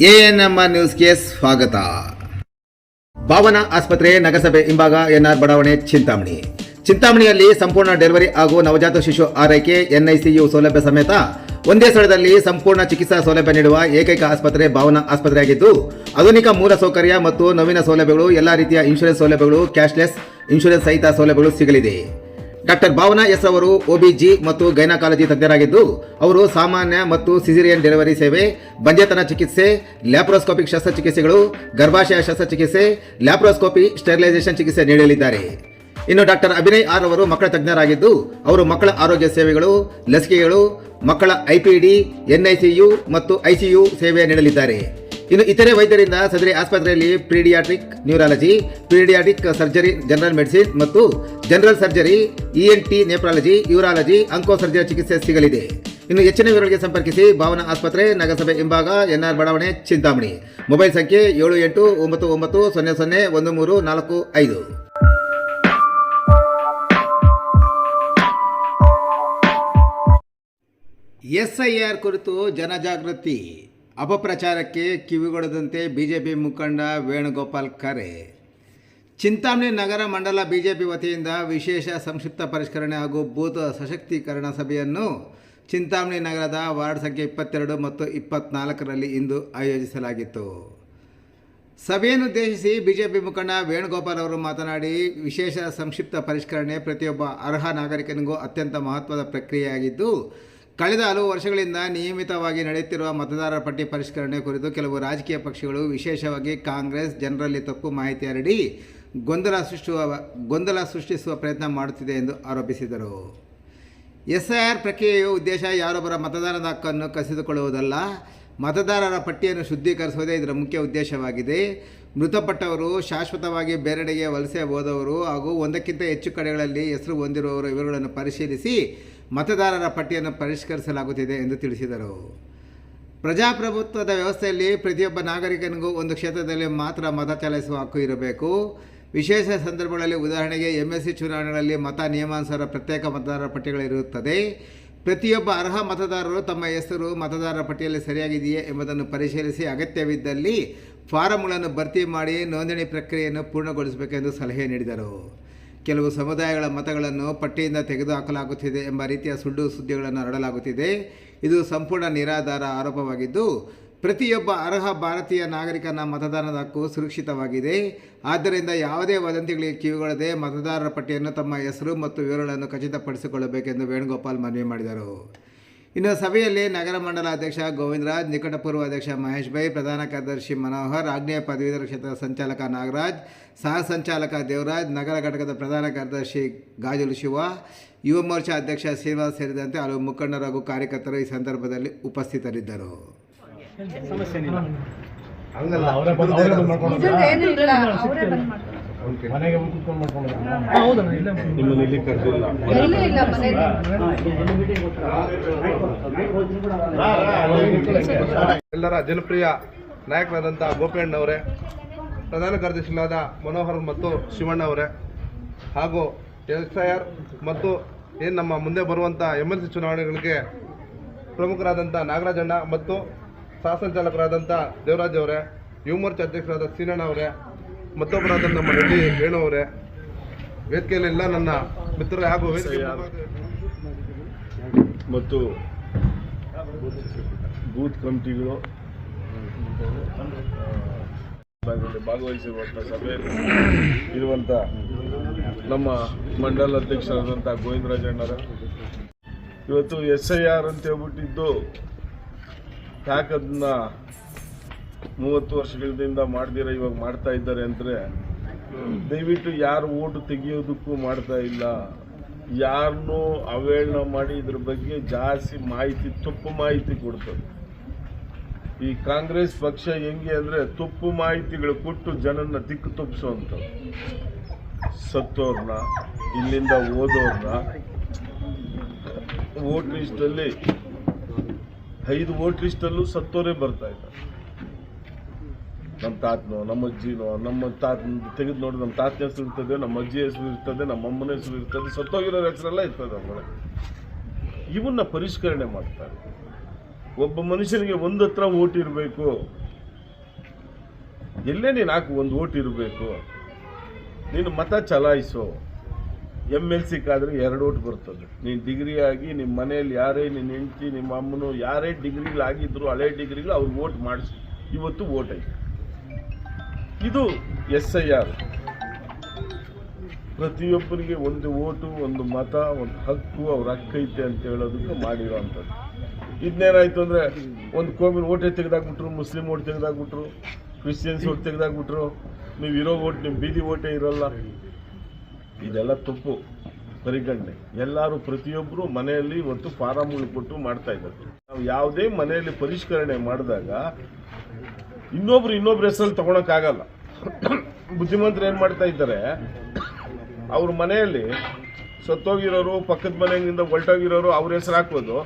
ANMR ನ್ಯೂಸ್ಗೆ ಸ್ವಾಗತ. ಭಾವನಾ ಆಸ್ಪತ್ರೆ ನಗರಸಭೆ ಹಿಂಭಾಗ ಎನ್ಆರ್ ಬಡಾವಣೆ ಚಿಂತಾಮಣಿಯಲ್ಲಿ ಸಂಪೂರ್ಣ ಡೆಲಿವರಿ ಹಾಗೂ ನವಜಾತ ಶಿಶು ಆರೈಕೆ ಎನ್ಐಸಿಯು ಸೌಲಭ್ಯ ಸಮೇತ ಒಂದೇ ಸ್ಥಳದಲ್ಲಿ ಸಂಪೂರ್ಣ ಚಿಕಿತ್ಸಾ ಸೌಲಭ್ಯ ನೀಡುವ ಏಕೈಕ ಆಸ್ಪತ್ರೆ ಭಾವನಾ ಆಸ್ಪತ್ರೆಯಾಗಿದ್ದು, ಆಧುನಿಕ ಮೂಲ ಸೌಕರ್ಯ ಮತ್ತು ನವೀನ ಸೌಲಭ್ಯಗಳು, ಎಲ್ಲ ರೀತಿಯ ಇನ್ಶೂರೆನ್ಸ್ ಸೌಲಭ್ಯಗಳು, ಕ್ಯಾಶ್ಲೆಸ್ ಇನ್ಶೂರೆನ್ಸ್ ಸಹಿತ ಸೌಲಭ್ಯಗಳು ಸಿಗಲಿದೆ. ಡಾಕ್ಟರ್ ಭಾವನಾ ಎಸ್ ಅವರು OBG ಮತ್ತು ಗೈನಕಾಲಜಿ ತಜ್ಞರಾಗಿದ್ದು, ಅವರು ಸಾಮಾನ್ಯ ಮತ್ತು ಸಿಸೇರಿಯನ್ ಡೆಲಿವರಿ ಸೇವೆ, ಬಂಜೆತನ ಚಿಕಿತ್ಸೆ, ಲ್ಯಾಪ್ರೋಸ್ಕೋಪಿಕ್ ಶಸ್ತ್ರಚಿಕಿತ್ಸೆಗಳು, ಗರ್ಭಾಶಯ ಶಸ್ತ್ರಚಿಕಿತ್ಸೆ, ಲ್ಯಾಪ್ರೋಸ್ಕೋಪಿ, ಸ್ಟೆರಿಲೈಸೇಷನ್ ಚಿಕಿತ್ಸೆ ನೀಡಲಿದ್ದಾರೆ. ಇನ್ನು ಡಾಕ್ಟರ್ ಅಭಿನಯ್ ಆರ್ ಅವರು ಮಕ್ಕಳ ತಜ್ಞರಾಗಿದ್ದು, ಅವರು ಮಕ್ಕಳ ಆರೋಗ್ಯ ಸೇವೆಗಳು, ಲಸಿಕೆಗಳು, ಮಕ್ಕಳ IPD, NICU ಮತ್ತು ICU ಸೇವೆ ನೀಡಲಿದ್ದಾರೆ. ಇನ್ನು ಇತರೆ ವೈದ್ಯರಿಂದ ಸದರಿ ಆಸ್ಪತ್ರೆಯಲ್ಲಿ paediatric neurology, paediatric surgery, general medicine ಮತ್ತು general surgery, ENT nephrology, urology, onco surgery ಚಿಕಿತ್ಸೆ ಸಿಗಲಿದೆ. ಇನ್ನು ಹೆಚ್ಚಿನ ವಿವರಗಳಿಗೆ ಸಂಪರ್ಕಿಸಿ ಭಾವನಾ ಆಸ್ಪತ್ರೆ, ನಗರಸಭೆ ಹಿಂಭಾಗ, NR ಬಡಾವಣೆ, ಚಿಂತಾಮಣಿ. ಮೊಬೈಲ್ ಸಂಖ್ಯೆ 7899001345. SIR ಕುರಿತು ಜನಜಾಗೃತಿ, ಅಪಪ್ರಚಾರಕ್ಕೆ ಕಿವಿಗೊಡದಂತೆ ಬಿಜೆಪಿ ಮುಖಂಡ ವೇಣುಗೋಪಾಲ್ ಕರೆ. ಚಿಂತಾಮಣಿ ನಗರ ಮಂಡಲ ಬಿಜೆಪಿ ವತಿಯಿಂದ ವಿಶೇಷ ಸಂಕ್ಷಿಪ್ತ ಪರಿಷ್ಕರಣೆ ಹಾಗೂ ಬೂತ್ ಸಶಕ್ತೀಕರಣ ಸಭೆಯನ್ನು ಚಿಂತಾಮಣಿ ನಗರದ ವಾರ್ಡ್ ಸಂಖ್ಯೆ 22 ಮತ್ತು 24ರಲ್ಲಿ ಇಂದು ಆಯೋಜಿಸಲಾಗಿತ್ತು. ಸಭೆಯನ್ನುದ್ದೇಶಿಸಿ ಬಿಜೆಪಿ ಮುಖಂಡ ವೇಣುಗೋಪಾಲ್ ಅವರು ಮಾತನಾಡಿ, ವಿಶೇಷ ಸಂಕ್ಷಿಪ್ತ ಪರಿಷ್ಕರಣೆ ಪ್ರತಿಯೊಬ್ಬ ಅರ್ಹ ನಾಗರಿಕನಿಗೂ ಅತ್ಯಂತ ಮಹತ್ವದ ಪ್ರಕ್ರಿಯೆಯಾಗಿದ್ದು, ಕಳೆದ ಹಲವು ವರ್ಷಗಳಿಂದ ನಿಯಮಿತವಾಗಿ ನಡೆಯುತ್ತಿರುವ ಮತದಾರರ ಪಟ್ಟಿ ಪರಿಷ್ಕರಣೆ ಕುರಿತು ಕೆಲವು ರಾಜಕೀಯ ಪಕ್ಷಗಳು, ವಿಶೇಷವಾಗಿ ಕಾಂಗ್ರೆಸ್, ಜನರಲ್ಲಿ ತಪ್ಪು ಮಾಹಿತಿ ಹರಡಿ ಗೊಂದಲ ಸೃಷ್ಟಿಸುವ ಪ್ರಯತ್ನ ಮಾಡುತ್ತಿದೆ ಎಂದು ಆರೋಪಿಸಿದರು. SIR ಪ್ರಕ್ರಿಯೆಯ ಉದ್ದೇಶ ಯಾರೊಬ್ಬರ ಮತದಾನದ ಹಕ್ಕನ್ನು ಕಸಿದುಕೊಳ್ಳುವುದಲ್ಲ, ಮತದಾರರ ಪಟ್ಟಿಯನ್ನು ಶುದ್ಧೀಕರಿಸುವುದೇ ಇದರ ಮುಖ್ಯ ಉದ್ದೇಶವಾಗಿದೆ. ಮೃತಪಟ್ಟವರು, ಶಾಶ್ವತವಾಗಿ ಬೇರೆಡೆಗೆ ವಲಸೆ ಹೋದವರು ಹಾಗೂ ಒಂದಕ್ಕಿಂತ ಹೆಚ್ಚು ಕಡೆಗಳಲ್ಲಿ ಹೆಸರು ಹೊಂದಿರುವವರು ಇವರುಗಳನ್ನು ಪರಿಶೀಲಿಸಿ ಮತದಾರರ ಪಟ್ಟಿಯನ್ನು ಪರಿಷ್ಕರಿಸಲಾಗುತ್ತಿದೆ ಎಂದು ತಿಳಿಸಿದರು. ಪ್ರಜಾಪ್ರಭುತ್ವದ ವ್ಯವಸ್ಥೆಯಲ್ಲಿ ಪ್ರತಿಯೊಬ್ಬ ನಾಗರಿಕನಿಗೂ ಒಂದು ಕ್ಷೇತ್ರದಲ್ಲಿ ಮಾತ್ರ ಮತ ಚಲಾಯಿಸುವ ಹಕ್ಕು ಇರಬೇಕು. ವಿಶೇಷ ಸಂದರ್ಭಗಳಲ್ಲಿ, ಉದಾಹರಣೆಗೆ MSC ಚುನಾವಣೆಗಳಲ್ಲಿ ಮತ ನಿಯಮಾನುಸಾರ ಪ್ರತ್ಯೇಕ ಮತದಾರರ ಪಟ್ಟಿಗಳಿರುತ್ತದೆ. ಪ್ರತಿಯೊಬ್ಬ ಅರ್ಹ ಮತದಾರರು ತಮ್ಮ ಹೆಸರು ಮತದಾರರ ಪಟ್ಟಿಯಲ್ಲಿ ಸರಿಯಾಗಿದೆಯೇ ಎಂಬುದನ್ನು ಪರಿಶೀಲಿಸಿ ಅಗತ್ಯವಿದ್ದಲ್ಲಿ ಫಾರಂಗಳನ್ನು ಭರ್ತಿ ಮಾಡಿ ನೋಂದಣಿ ಪ್ರಕ್ರಿಯೆಯನ್ನು ಪೂರ್ಣಗೊಳಿಸಬೇಕೆಂದು ಸಲಹೆ ನೀಡಿದರು. ಕೆಲವು ಸಮುದಾಯಗಳ ಮತಗಳನ್ನು ಪಟ್ಟಿಯಿಂದ ತೆಗೆದುಹಾಕಲಾಗುತ್ತಿದೆ ಎಂಬ ರೀತಿಯ ಸುಳ್ಳು ಸುದ್ದಿಗಳನ್ನು ಹರಡಲಾಗುತ್ತಿದೆ. ಇದು ಸಂಪೂರ್ಣ ನಿರಾಧಾರ ಆರೋಪವಾಗಿದ್ದು, ಪ್ರತಿಯೊಬ್ಬ ಅರ್ಹ ಭಾರತೀಯ ನಾಗರಿಕನ ಮತದಾನದ ಹಕ್ಕು ಸುರಕ್ಷಿತವಾಗಿದೆ. ಆದ್ದರಿಂದ ಯಾವುದೇ ವದಂತಿಗಳಿಗೆ ಕಿವಿಗೊಡದೆ ಮತದಾರರ ಪಟ್ಟಿಯನ್ನು ತಮ್ಮ ಹೆಸರು ಮತ್ತು ವಿವರಗಳನ್ನು ಖಚಿತಪಡಿಸಿಕೊಳ್ಳಬೇಕೆಂದು ವೇಣುಗೋಪಾಲ್ ಮನವಿ ಮಾಡಿದರು. ಇನ್ನು ಸಭೆಯಲ್ಲಿ ನಗರ ಮಂಡಲ ಅಧ್ಯಕ್ಷ ಗೋವಿಂದರಾಜ್, ನಿಕಟಪೂರ್ವ ಅಧ್ಯಕ್ಷ ಮಹೇಶ್ ಬೈ, ಪ್ರಧಾನ ಕಾರ್ಯದರ್ಶಿ ಮನೋಹರ್, ಆಗ್ನೇಯ ಪದವೀಧರ ಕ್ಷೇತ್ರದ ಸಂಚಾಲಕ ನಾಗರಾಜ್, ಸಹ ಸಂಚಾಲಕ ದೇವರಾಜ್, ನಗರ ಘಟಕದ ಪ್ರಧಾನ ಕಾರ್ಯದರ್ಶಿ ಗಾಜುಲು ಶಿವ, ಯುವ ಮೋರ್ಚಾ ಅಧ್ಯಕ್ಷ ಶ್ರೀನಿವಾಸ್ ಸೇರಿದಂತೆ ಹಲವು ಮುಖಂಡರು ಹಾಗೂ ಕಾರ್ಯಕರ್ತರು ಈ ಸಂದರ್ಭದಲ್ಲಿ ಉಪಸ್ಥಿತರಿದ್ದರು. ಎಲ್ಲರ ಜನಪ್ರಿಯ ನಾಯಕರಾದಂಥ ಗೋಪಿಯಣ್ಣವರೇ, ಪ್ರಧಾನ ಕಾರ್ಯದರ್ಶಿಗಳಾದ ಮನೋಹರ್ ಮತ್ತು ಶಿವಣ್ಣ ಅವರೇ, ಹಾಗೂ SIR ಮತ್ತು ಏನು ನಮ್ಮ ಮುಂದೆ ಬರುವಂಥ MLC ಚುನಾವಣೆಗಳಿಗೆ ಪ್ರಮುಖರಾದಂಥ ನಾಗರಾಜಣ್ಣ ಮತ್ತು ಸಹ ಸಂಚಾಲಕರಾದಂಥ ದೇವರಾಜ್ ಅವರೇ, ಯುವ ಮೋರ್ಚಾ ಅಧ್ಯಕ್ಷರಾದ ಸೀನಣ್ಣ ಅವರೇ, ಮತ್ತೊಬ್ಬರಾದ ನಮ್ಮ ರೆಡ್ಡಿ ವೇಣು ಅವರೇ, ವೇದಿಕೆಯಲ್ಲೆಲ್ಲ ನನ್ನ ಮಿತ್ರರೇ ಹಾಗೂ ಮತ್ತು ಬೂತ್ ಕಮಿಟಿಗಳು ಭಾಗವಹಿಸಿರುವಂಥ ಸಭೆಯಲ್ಲಿ ಇರುವಂಥ ನಮ್ಮ ಮಂಡಲ ಅಧ್ಯಕ್ಷರಾದಂಥ ಗೋವಿಂದರಾಜಣ್ಣರ, ಇವತ್ತು SIR ಅಂತ ಹೇಳ್ಬಿಟ್ಟಿದ್ದು ಯಾಕೆ ಅದನ್ನ 30 ವರ್ಷಗಳಿಂದ ಮಾಡ್ದಿರ ಇವಾಗ ಮಾಡ್ತಾ ಇದ್ದಾರೆ ಅಂದರೆ, ದಯವಿಟ್ಟು ಯಾರು ಓಟು ತೆಗೆಯೋದಕ್ಕೂ ಮಾಡ್ತಾ ಇಲ್ಲ, ಯಾರನ್ನೂ ಅವೇಳನ ಮಾಡಿ ಇದ್ರ ಬಗ್ಗೆ ಜಾಸ್ತಿ ಮಾಹಿತಿ, ತಪ್ಪು ಮಾಹಿತಿ ಕೊಡ್ತದೆ. ಈ ಕಾಂಗ್ರೆಸ್ ಪಕ್ಷ ಹೆಂಗೆ ಅಂದರೆ ತಪ್ಪು ಮಾಹಿತಿಗಳು ಕೊಟ್ಟು ಜನನ್ನ ದಿಕ್ಕು ತಪ್ಪಿಸೋವಂಥದ್ದು. ಸತ್ತೋರ್ನ, ಇಲ್ಲಿಂದ ಓದೋರ್ನ ವೋಟ್ ಲಿಸ್ಟಲ್ಲಿ 5 ವೋಟ್ ಲಿಸ್ಟಲ್ಲೂ ಸತ್ತೋರೇ ಬರ್ತಾ ಇದ್ದಾರೆ. ನಮ್ಮ ತಾತನೋ, ನಮ್ಮ ಅಜ್ಜಿನೋ, ನಮ್ಮ ತೆಗೆದು ನೋಡಿ ನಮ್ಮ ತಾತನ ಹೆಸರು ಇರ್ತದೆ, ನಮ್ಮ ಅಜ್ಜಿ ಹೆಸರು ಇರ್ತದೆ, ನಮ್ಮ ಅಮ್ಮನ ಹೆಸರು ಇರ್ತದೆ, ಸತ್ತೋಗಿರೋ ಹೆಸರೆಲ್ಲ ಇರ್ತದೆ ನಮ್ಮನೆ. ಇವನ್ನ ಪರಿಷ್ಕರಣೆ ಮಾಡ್ತಾರೆ. ಒಬ್ಬ ಮನುಷ್ಯನಿಗೆ ಒಂದು ಹತ್ರ ಓಟ್ ಇರಬೇಕು, ಎಲ್ಲೇ ನೀನು ಹಾಕು, ಒಂದು ಓಟ್ ಇರಬೇಕು, ನೀನು ಮತ ಚಲಾಯಿಸೋ. MLC ಕಾದ್ರೆ 2 ಓಟ್ ಬರ್ತದೆ. ನೀನು ಡಿಗ್ರಿ ಆಗಿ ನಿಮ್ಮ ಮನೆಯಲ್ಲಿ ಯಾರೇ ನಿನ್ನ ಹೆಂಡತಿ ನಿಮ್ಮ ಅಮ್ಮನು ಯಾರೇ ಡಿಗ್ರಿಗಳಾಗಿದ್ರು, ಹಳೆ ಡಿಗ್ರಿಗಳು ಅವ್ರಿಗೆ ಓಟ್ ಮಾಡಿಸಿ. ಇವತ್ತು ಓಟ್ ಐತೆ. ಇದು SIR. ಪ್ರತಿಯೊಬ್ಬರಿಗೆ ಒಂದು ಓಟು, ಒಂದು ಮತ, ಒಂದು ಹಕ್ಕು, ಅವ್ರ ಹಕ್ಕೈತೆ ಅಂತ ಹೇಳೋದಕ್ಕೆ ಮಾಡಿರೋ ಅಂಥದ್ದು. ಇದನ್ನೇನಾಯ್ತು ಅಂದರೆ ಒಂದು ಕೋಮಿನ ಓಟೇ ತೆಗೆದಾಕ್ಬಿಟ್ರು, ಮುಸ್ಲಿಂ ಓಟ್ ತೆಗೆದಾಕ್ಬಿಟ್ರು, ಕ್ರಿಶ್ಚಿಯನ್ಸ್ ಓಟ್ ತೆಗೆದಾಕ್ಬಿಟ್ರು, ನೀವು ಇರೋ ಓಟ್ ನಿಮ್ಮ ಬೀದಿ ಓಟೇ ಇರೋಲ್ಲ. ಇದೆಲ್ಲ ತಪ್ಪು ಪರಿಗಣನೆ. ಎಲ್ಲರೂ ಪ್ರತಿಯೊಬ್ಬರು ಮನೆಯಲ್ಲಿ ಇವತ್ತು ಫಾರಮ್ಗಳು ಕೊಟ್ಟು ಮಾಡ್ತಾ ಇದ್ದಾರೆ. ನಾವು ಯಾವುದೇ ಮನೆಯಲ್ಲಿ ಪರಿಷ್ಕರಣೆ ಮಾಡಿದಾಗ ಇನ್ನೊಬ್ರು ಹೆಸರಲ್ಲಿ ತಗೊಳಕ್ಕಾಗಲ್ಲ. ಬುದ್ಧಿಮಂತರು ಏನು ಮಾಡ್ತಾ ಇದ್ದಾರೆ, ಅವ್ರ ಮನೆಯಲ್ಲಿ ಸತ್ತೋಗಿರೋರು, ಪಕ್ಕದ ಮನೆಯಿಂದ ಹೊರಟೋಗಿರೋರು ಅವ್ರ ಹೆಸರು ಹಾಕೋದು.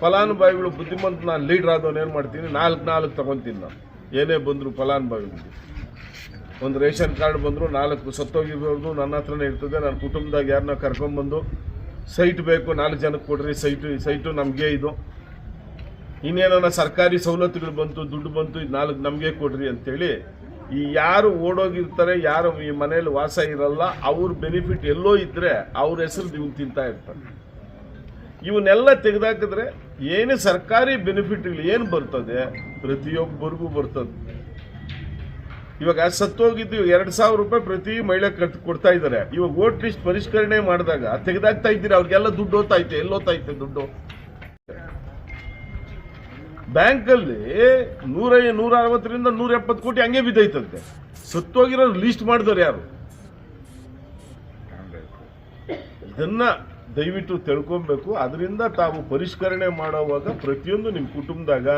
ಫಲಾನುಭವಿಗಳು ಬುದ್ಧಿಮಂತ, ನಾನು ಲೀಡ್ರ್ ಆದವನು ಏನು ಮಾಡ್ತೀನಿ, 4 ತಗೊತೀನಿ. ನಾನು ಏನೇ ಬಂದರು ಫಲಾನುಭವಿಗಳು, ಒಂದು ರೇಷನ್ ಕಾರ್ಡ್ ಬಂದರು 4 ಸತ್ತೋಗಿರೋದು ನನ್ನ ಹತ್ರನೇ ಇರ್ತದೆ. ನನ್ನ ಕುಟುಂಬದಾಗ ಯಾರನ್ನ ಕರ್ಕೊಂಡ್ಬಂದು ಸೈಟ್ ಬೇಕು 4 ಜನಕ್ಕೆ ಕೊಡ್ರಿ, ಸೈಟು ನಮಗೆ, ಇದು ಇನ್ನೇನ ಸರ್ಕಾರಿ ಸವಲತ್ತುಗಳು ಬಂತು, ದುಡ್ಡು ಬಂತು, ಇದು 4 ನಮಗೆ ಕೊಡ್ರಿ ಅಂತೇಳಿ ಈ ಯಾರು ಓಡೋಗಿರ್ತಾರೆ, ಯಾರು ಈ ಮನೆಯಲ್ಲಿ ವಾಸ ಇರಲ್ಲ, ಅವ್ರ ಬೆನಿಫಿಟ್ ಎಲ್ಲೋ ಇದ್ದರೆ ಅವ್ರ ಹೆಸರು ಇವ್ನು ತಿಂತಾ ಇರ್ತಾರೆ. ಇವನ್ನೆಲ್ಲ ತೆಗೆದಾಕಿದ್ರೆ ಏನೇ ಸರ್ಕಾರಿ ಬೆನಿಫಿಟ್ಗಳು ಏನು ಬರ್ತದೆ ಪ್ರತಿಯೊಬ್ಬರಿಗೂ ಬರ್ತದೆ. ಇವಾಗ ಸತ್ತೋಗಿದ್ದು 2,000 ರೂಪಾಯಿ ಪ್ರತಿ ಮಹಿಳೆ ಕೊಡ್ತಾ ಇದ್ದಾರೆ. ಇವಾಗ ವೋಟ್ ಲಿಸ್ಟ್ ಪರಿಷ್ಕರಣೆ ಮಾಡಿದಾಗ ತೆಗೆದಾಕ್ತಾ ಇದ್ದೀರಿ, ಅವ್ರಿಗೆಲ್ಲ ದುಡ್ಡು ಹೋಗ್ತೈತೆ. ಎಲ್ಲೋತೈತೆ ದುಡ್ಡು? ಬ್ಯಾಂಕಲ್ಲಿ 160ರಿಂದ 170 ಕೋಟಿ ಹಂಗೆ ಬಿದ್ದೈತಂತೆ. ಸತ್ತೋಗಿರೋ ಲೀಸ್ಟ್ ಮಾಡಿದವ್ರು ಯಾರು? ಇದನ್ನ ದಯವಿಟ್ಟು ತಿಳ್ಕೊಬೇಕು. ಅದರಿಂದ ತಾವು ಪರಿಷ್ಕರಣೆ ಮಾಡೋವಾಗ ಪ್ರತಿಯೊಂದು ನಿಮ್ಮ ಕುಟುಂಬದಾಗ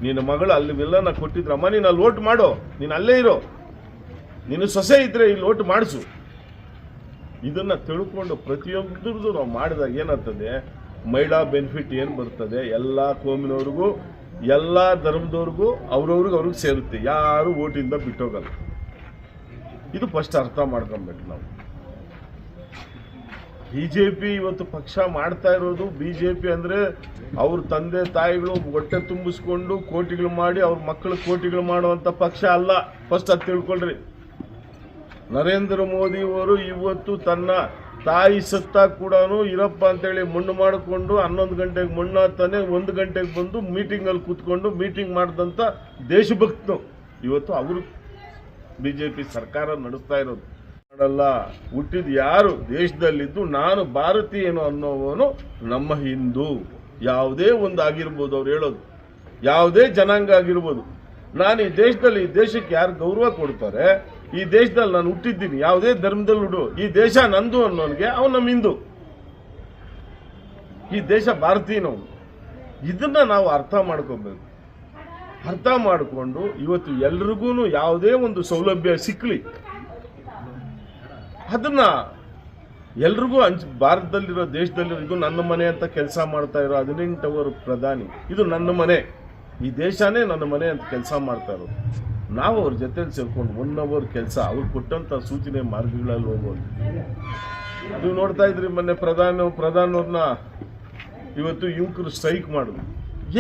ನಿನ್ನ ಮಗಳು ಅಲ್ಲಿ ವಿಲ್ಲನ್ನ ಕೊಟ್ಟಿದ್ರಮ್ಮ, ನೀನು ಅಲ್ಲಿ ಓಟ್ ಮಾಡೋ, ನೀನು ಅಲ್ಲೇ ಇರೋ, ನೀನು ಸೊಸೆ ಇದ್ರೆ ಇಲ್ಲಿ ಓಟ್ ಮಾಡಿಸು. ಇದನ್ನ ತಿಳ್ಕೊಂಡು ಪ್ರತಿಯೊಂದ್ರದ್ದು ನಾವು ಮಾಡಿದಾಗ ಏನಾಗ್ತದೆ, ಮಹಿಳಾ ಬೆನಿಫಿಟ್ ಏನು ಬರ್ತದೆ ಎಲ್ಲ ಕೋಮಿನವ್ರಿಗೂ ಎಲ್ಲ ಧರ್ಮದವ್ರಿಗೂ ಅವ್ರಿಗೆ ಸೇರುತ್ತೆ. ಯಾರು ಓಟಿಂದ ಬಿಟ್ಟೋಗಲ್ಲ. ಇದು ಫಸ್ಟ್ ಅರ್ಥ ಮಾಡ್ಕೊಬೇಕು ನಾವು. BJP ಇವತ್ತು ಪಕ್ಷ ಮಾಡ್ತಾ ಇರೋದು, BJP ಅಂದರೆ ಅವ್ರ ತಂದೆ ತಾಯಿಗಳು ಹೊಟ್ಟೆ ತುಂಬಿಸ್ಕೊಂಡು ಕೋಟಿಗಳು ಮಾಡಿ ಅವ್ರ ಮಕ್ಕಳು ಕೋಟಿಗಳು ಮಾಡುವಂಥ ಪಕ್ಷ ಅಲ್ಲ. ಫಸ್ಟ್ ಅದು ತಿಳ್ಕೊಳ್ರಿ. ನರೇಂದ್ರ ಮೋದಿ ಅವರು ಇವತ್ತು ತನ್ನ ತಾಯಿ ಸತ್ತಾಗ ಕೂಡ ಇರಪ್ಪ ಅಂತೇಳಿ ಮಣ್ಣು ಮಾಡಿಕೊಂಡು 11 ಗಂಟೆಗೆ ಮಣ್ಣಾಗ್ತಾನೆ, 1 ಗಂಟೆಗೆ ಬಂದು ಮೀಟಿಂಗಲ್ಲಿ ಕೂತ್ಕೊಂಡು ಮೀಟಿಂಗ್ ಮಾಡಿದಂಥ ದೇಶಭಕ್ತನು ಇವತ್ತು ಅವರು BJP ಸರ್ಕಾರ ನಡೆಸ್ತಾ ಇರೋದು. ಮಾಡಲ್ಲ. ಹುಟ್ಟಿದ ಯಾರು ದೇಶದಲ್ಲಿದ್ದು ನಾನು ಭಾರತೀಯನು ಅನ್ನೋವನು ನಮ್ಮ ಹಿಂದೂ. ಯಾವುದೇ ಒಂದು ಆಗಿರ್ಬೋದು, ಅವ್ರು ಹೇಳೋದು ಯಾವುದೇ ಜನಾಂಗ ಆಗಿರ್ಬೋದು, ನಾನು ಈ ದೇಶದಲ್ಲಿ, ಈ ದೇಶಕ್ಕೆ ಯಾರು ಗೌರವ ಕೊಡ್ತಾರೆ, ಈ ದೇಶದಲ್ಲಿ ನಾನು ಹುಟ್ಟಿದ್ದೀನಿ, ಯಾವುದೇ ಧರ್ಮದಲ್ಲಿ ಹುಡು, ಈ ದೇಶ ನಂದು ಅನ್ನೋನಿಗೆ ಅವನು ನಮ್ಮ ಹಿಂದೂ. ಈ ದೇಶ ಭಾರತೀಯನವನು. ಇದನ್ನ ನಾವು ಅರ್ಥ ಮಾಡ್ಕೋಬೇಕು. ಅರ್ಥ ಮಾಡಿಕೊಂಡು ಇವತ್ತು ಎಲ್ರಿಗೂ ಯಾವುದೇ ಒಂದು ಸೌಲಭ್ಯ ಸಿಕ್ಕಲಿ, ಅದನ್ನ ಎಲ್ರಿಗೂ ಭಾರತದಲ್ಲಿರೋ, ದೇಶದಲ್ಲಿರೋ, ಇದು ನನ್ನ ಮನೆ ಅಂತ ಕೆಲಸ ಮಾಡ್ತಾ ಇರೋ 18 ಪ್ರಧಾನಿ, ಇದು ನನ್ನ ಮನೆ, ಈ ದೇಶನೇ ನನ್ನ ಮನೆ ಅಂತ ಕೆಲಸ ಮಾಡ್ತಾ ಇರೋದು. ನಾವು ಅವ್ರ ಜೊತೆಲಿ ಸೇರ್ಕೊಂಡು 1 ಅವರ್ ಕೆಲಸ, ಅವ್ರು ಕೊಟ್ಟಂಥ ಸೂಚನೆ ಮಾರ್ಗಗಳಲ್ಲಿ ಹೋಗೋದು. ನೀವು ನೋಡ್ತಾ ಇದ್ರಿ ಮೊನ್ನೆ ಪ್ರಧಾನವ್ರನ್ನ ಇವತ್ತು ಯುವಕರು ಸ್ಟ್ರೈಕ್ ಮಾಡಿದ್ರು.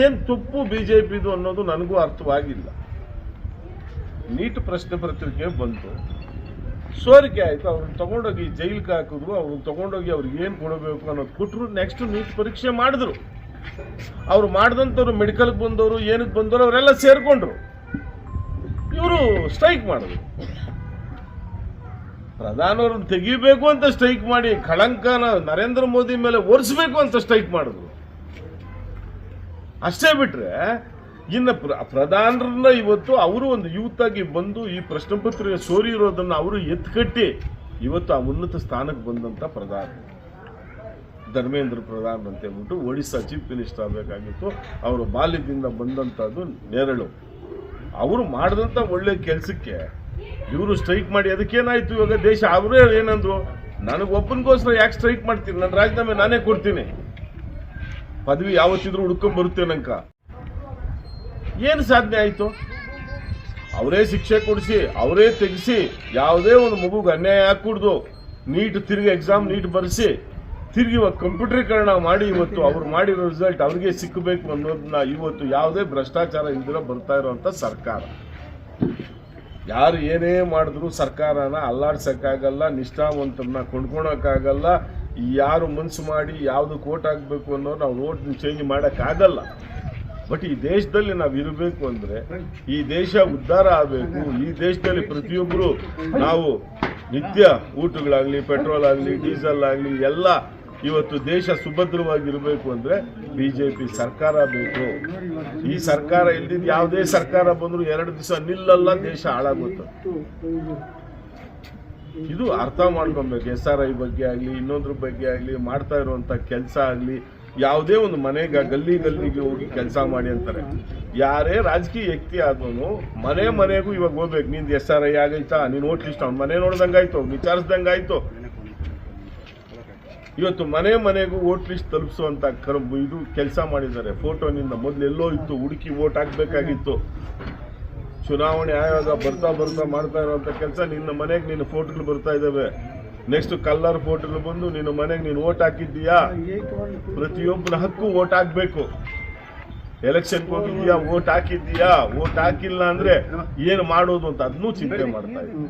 ಏನು ತಪ್ಪು BJPದು ಅನ್ನೋದು ನನಗೂ ಅರ್ಥವಾಗಿಲ್ಲ. ನೀಟ್ ಪ್ರಶ್ನೆ ಪತ್ರಿಕೆ ಬಂತು, ಸೋರಿಕೆ ಆಯಿತು, ಅವ್ರನ್ನ ತೊಗೊಂಡೋಗಿ ಜೈಲಿಗೆ ಹಾಕಿದ್ರು. ಅವ್ರನ್ನ ತೊಗೊಂಡೋಗಿ ಅವ್ರಿಗೆ ಏನು ಕೊಡಬೇಕು ಅನ್ನೋದು ಕೊಟ್ಟರು. ನೆಕ್ಸ್ಟ್ ನೀಟ್ ಪರೀಕ್ಷೆ ಮಾಡಿದ್ರು. ಅವ್ರು ಮಾಡಿದಂಥವ್ರು ಮೆಡಿಕಲ್ಗೆ ಬಂದವರು, ಏನಕ್ಕೆ ಬಂದವರು ಅವರೆಲ್ಲ ಸೇರ್ಕೊಂಡ್ರು. ಇವರು ಸ್ಟ್ರೈಕ್ ಮಾಡಿದ್ರು. ಪ್ರಧಾನವ್ರನ್ನ ತೆಗಿಬೇಕು ಅಂತ ಸ್ಟ್ರೈಕ್ ಮಾಡಿ ಕಳಂಕನ ನರೇಂದ್ರ ಮೋದಿ ಮೇಲೆ ಒರೆಸಬೇಕು ಅಂತ ಸ್ಟ್ರೈಕ್ ಮಾಡಿದ್ರು. ಅಷ್ಟೇ ಬಿಟ್ರೆ ಇನ್ನು ಪ್ರಧಾನರನ್ನ ಇವತ್ತು ಅವರು ಒಂದು ಯೂತ್ ಆಗಿ ಬಂದು ಈ ಪ್ರಶ್ನೆ ಪತ್ರಿಕೆ ಸೋರಿ ಇರೋದನ್ನ ಅವರು ಎತ್ಕಟ್ಟಿ ಇವತ್ತು ಆ ಉನ್ನತ ಸ್ಥಾನಕ್ಕೆ ಬಂದಂತ ಪ್ರಧಾನ ಧರ್ಮೇಂದ್ರ ಪ್ರಧಾನ್ ಅಂತ ಹೇಳ್ಬಿಟ್ಟು ಒಡಿಶಾ ಚೀಫ್ ಮಿನಿಸ್ಟರ್ ಆಗಬೇಕಾಗಿತ್ತು. ಅವರು ಬಾಲ್ಯದಿಂದ ಬಂದಂಥದ್ದು ನೆರಳು. ಅವರು ಮಾಡಿದಂಥ ಒಳ್ಳೆ ಕೆಲಸಕ್ಕೆ ಇವರು ಸ್ಟ್ರೈಕ್ ಮಾಡಿ ಅದಕ್ಕೇನಾಯ್ತು? ಇವಾಗ ದೇಶ ಅವರೇ ಏನಂದ್ರು, ನನಗೆ ಒಬ್ಬನಿಗೋಸ್ಕರ ಯಾಕೆ ಸ್ಟ್ರೈಕ್ ಮಾಡ್ತೀನಿ, ನನ್ನ ರಾಜೀನಾಮೆ ನಾನೇ ಕೊಡ್ತೀನಿ, ಪದವಿ ಯಾವತ್ತಿದ್ರು ಹುಡ್ಕೊಂಡ್ ಬರುತ್ತೇನಂಕ. ಏನು ಸಾಧನೆ ಆಯಿತು? ಅವರೇ ಶಿಕ್ಷೆ ಕೊಡಿಸಿ, ಅವರೇ ತೆಗೆಸಿ, ಯಾವುದೇ ಒಂದು ಮಗುಗೆ ಅನ್ಯಾಯ ಹಾಕೂಡ್ದು, ನೀಟ್ ತಿರುಗಿ ಎಕ್ಸಾಮ್ ನೀಟ್ ಬರೆಸಿ ತಿರುಗಿ ಇವತ್ತು ಕಂಪ್ಯೂಟರೀಕರಣ ಮಾಡಿ ಇವತ್ತು ಅವ್ರು ಮಾಡಿರೋ ರಿಸಲ್ಟ್ ಅವ್ರಿಗೆ ಸಿಕ್ಕಬೇಕು ಅನ್ನೋದನ್ನ ಇವತ್ತು ಯಾವುದೇ ಭ್ರಷ್ಟಾಚಾರ ಇಲ್ದಿರೋ ಬರ್ತಾ ಇರೋವಂಥ ಸರ್ಕಾರ. ಯಾರು ಏನೇ ಮಾಡಿದ್ರು ಸರ್ಕಾರನ ಅಲ್ಲಾಡ್ಸೋಕ್ಕಾಗಲ್ಲ, ನಿಷ್ಠಾವಂತರನ್ನ ಕೊಂಡ್ಕೊಳಕ್ಕಾಗಲ್ಲ. ಯಾರು ಮನ್ಸು ಮಾಡಿ ಯಾವುದಕ್ಕೆ ಓಟ್ ಹಾಕಬೇಕು ಅನ್ನೋ ನಾವು ಓಟ್ ಚೇಂಜ್ ಮಾಡೋಕ್ಕಾಗಲ್ಲ. ಬಟ್ ಈ ದೇಶದಲ್ಲಿ ನಾವು ಇರಬೇಕು ಅಂದರೆ, ಈ ದೇಶ ಉದ್ಧಾರ ಆಗಬೇಕು. ಈ ದೇಶದಲ್ಲಿ ಪ್ರತಿಯೊಬ್ಬರು ನಾವು ನಿತ್ಯ ಊಟಗಳಾಗಲಿ, ಪೆಟ್ರೋಲ್ ಆಗಲಿ, ಡೀಸೆಲ್ ಆಗಲಿ ಎಲ್ಲ ಇವತ್ತು ದೇಶ ಸುಭದ್ರವಾಗಿರಬೇಕು ಅಂದರೆ BJP ಸರ್ಕಾರ ಬೇಕು. ಈ ಸರ್ಕಾರ ಇಲ್ದಿದ್ದು ಯಾವುದೇ ಸರ್ಕಾರ ಬಂದರೂ 2 ದಿವಸ ನಿಲ್ಲಲ್ಲ, ದೇಶ ಹಾಳಾಗುತ್ತೆ. ಇದು ಅರ್ಥ ಮಾಡ್ಕೊಬೇಕು. SRI ಬಗ್ಗೆ ಆಗಲಿ, ಇನ್ನೊಂದ್ರ ಬಗ್ಗೆ ಆಗಲಿ, ಮಾಡ್ತಾ ಇರುವಂಥ ಕೆಲಸ ಆಗಲಿ, ಯಾವುದೇ ಒಂದು ಮನೆಗೆ ಗಲ್ಲಿಗೆ ಹೋಗಿ ಕೆಲಸ ಮಾಡಿ ಅಂತಾರೆ. ಯಾರೇ ರಾಜಕೀಯ ವ್ಯಕ್ತಿ ಆದ್ರೂ ಮನೆಗೂ ಇವಾಗ ಹೋಗ್ಬೇಕು. ನಿಂದು SRI ಆಗೈತಾ, ನೀನು ಓಟ್ ಲಿಸ್ಟ್ ಅವ್ನು ಮನೆ ನೋಡ್ದಂಗಾಯ್ತು, ವಿಚಾರಿಸ್ದಂಗಾಯ್ತು. ಇವತ್ತು ಮನೆಗೂ ವೋಟ್ ಲಿಸ್ಟ್ ತಲುಪಿಸುವಂತ ಇದು ಕೆಲಸ ಮಾಡಿದ್ದಾರೆ. ಫೋಟೋನಿಂದ ಮೊದಲು ಎಲ್ಲೋ ಇತ್ತು, ಹುಡುಕಿ ವೋಟ್ ಹಾಕ್ಬೇಕಾಗಿತ್ತು. ಚುನಾವಣೆ ಆಯೋಗ ಬರ್ತಾ ಮಾಡ್ತಾ ಇರುವಂತ ಕೆಲಸ. ನಿನ್ನ ಮನೆಗೆ ನಿನ್ನ ಫೋಟೋಗಳು ಬರ್ತಾ ಇದ್ದಾವೆ. ನೆಕ್ಸ್ಟ್ ಕಲರ್ ಫೋಟೋಗಳು ಬಂದು ನಿನ್ನ ಮನೆಗೆ ನೀನು ವೋಟ್ ಹಾಕಿದ್ದೀಯಾ? ಪ್ರತಿಯೊಬ್ಬನ ಹಕ್ಕು ವೋಟ್ ಹಾಕ್ಬೇಕು. ಎಲೆಕ್ಷನ್ಗೆ ಹೋಗಿದ್ದೀಯಾ, ವೋಟ್ ಹಾಕಿದ್ದೀಯಾ? ವೋಟ್ ಹಾಕಿಲ್ಲ ಅಂದ್ರೆ ಏನು ಮಾಡೋದು ಅಂತ ಅದನ್ನೂ ಚಿಂತೆ ಮಾಡ್ತಾ ಇದ್ದೀವಿ.